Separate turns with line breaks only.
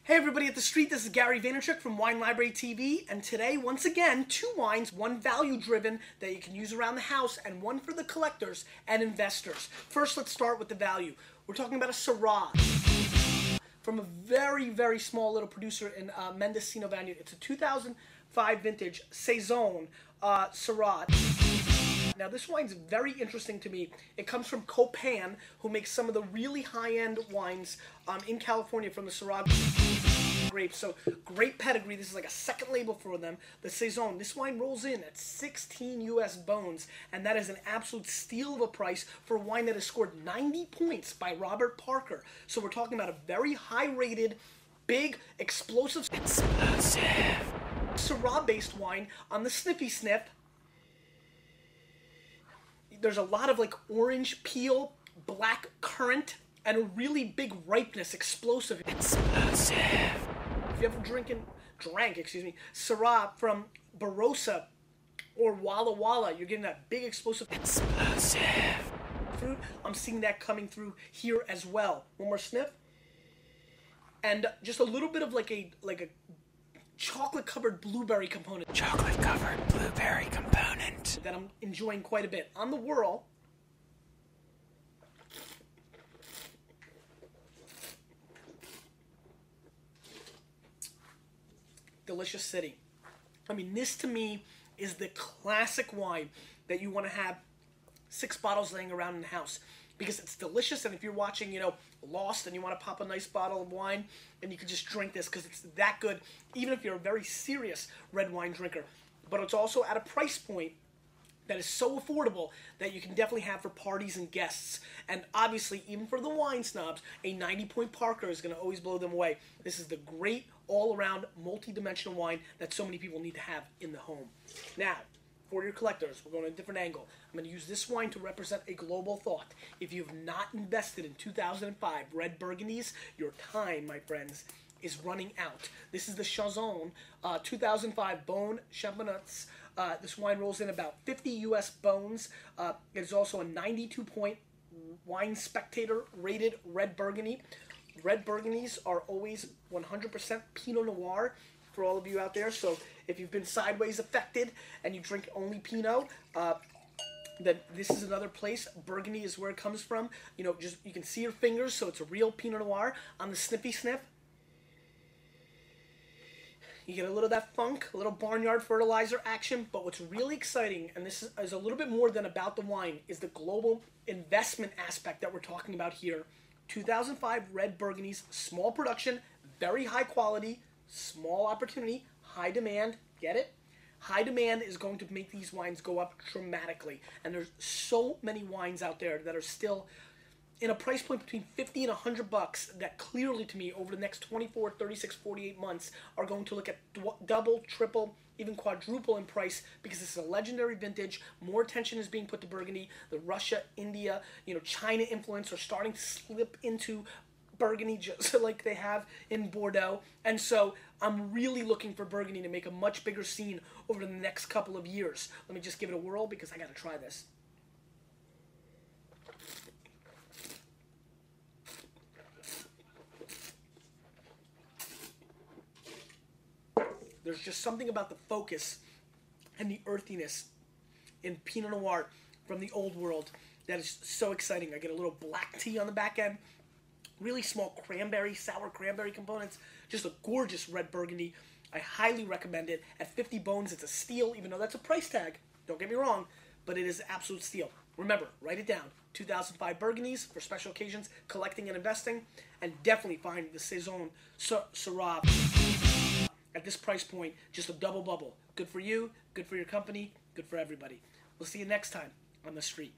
Hey everybody at the street, this is Gary Vaynerchuk from Wine Library TV, and today, once again, two wines, one value-driven that you can use around the house, and one for the collectors and investors. First, let's start with the value. We're talking about a Syrah from a very, very small little producer in Mendocino Vineyard. It's a 2005 vintage Saison Syrah. Now, this wine's very interesting to me. It comes from Copan, who makes some of the really high-end wines in California from the Syrah grapes. So, great pedigree. This is like a second label for them. The Saison. This wine rolls in at 16 U.S. bones, and that is an absolute steal of a price for a wine that has scored 90 points by Robert Parker. So, we're talking about a very high-rated, big, explosive Syrah-based wine on the sniffy sniff. There's a lot of like orange peel, black currant, and a really big ripeness, explosive. If you ever drank Syrah from Barossa or Walla Walla, you're getting that big explosive fruit. I'm seeing that coming through here as well. One more sniff. And just a little bit of like a chocolate-covered blueberry component.
Chocolate-covered blueberry component.
That I'm enjoying quite a bit. On the whirl, delicious city. I mean, this to me is the classic wine that you want to have 6 bottles laying around in the house. Because it's delicious, and if you're watching, Lost, and you want to pop a nice bottle of wine, and you can just drink this because it's that good, even if you're a very serious red wine drinker. But it's also at a price point that is so affordable that you can definitely have for parties and guests. And obviously, even for the wine snobs, a 90-point Parker is going to always blow them away. This is the great, all-around, multi-dimensional wine that so many people need to have in the home. Now, for your collectors, we're going a different angle. I'm going to use this wine to represent a global thought. If you have not invested in 2005 red Burgundies, your time, my friends, is running out. This is the Saison 2005 Bone Champenots. This wine rolls in about 50 U.S. bones. It is also a 92-point Wine Spectator rated red Burgundy. Red Burgundies are always 100% Pinot Noir for all of you out there. So if you've been sideways affected and you drink only Pinot, then this is another place. Burgundy is where it comes from. You can see your fingers, so it's a real Pinot Noir. On the sniffy sniff, you get a little of that funk, a little barnyard fertilizer action. But what's really exciting, and this is a little bit more than about the wine, is the global investment aspect that we're talking about here. 2005 red Burgundies, small production, very high quality, small opportunity, high demand. Get it? High demand is going to make these wines go up dramatically. And there's so many wines out there that are still in a price point between 50 and 100 bucks that clearly to me over the next 24, 36, 48 months are going to look at double, triple, even quadruple in price because this is a legendary vintage. More attention is being put to Burgundy. The Russia, India, China influence are starting to slip into Burgundy just like they have in Bordeaux. And so I'm really looking for Burgundy to make a much bigger scene over the next couple of years. Let me just give it a whirl because I got to try this. There's just something about the focus and the earthiness in Pinot Noir from the old world that is so exciting. I get a little black tea on the back end. Really small cranberry, sour cranberry components. Just a gorgeous red Burgundy. I highly recommend it. At 50 bones, it's a steal, even though that's a price tag. Don't get me wrong, but it is an absolute steal. Remember, write it down. 2005 Burgundies for special occasions, collecting and investing, and definitely find the Saison Syrah at this price point. Just a double bubble. Good for you, good for your company, good for everybody. We'll see you next time on the street.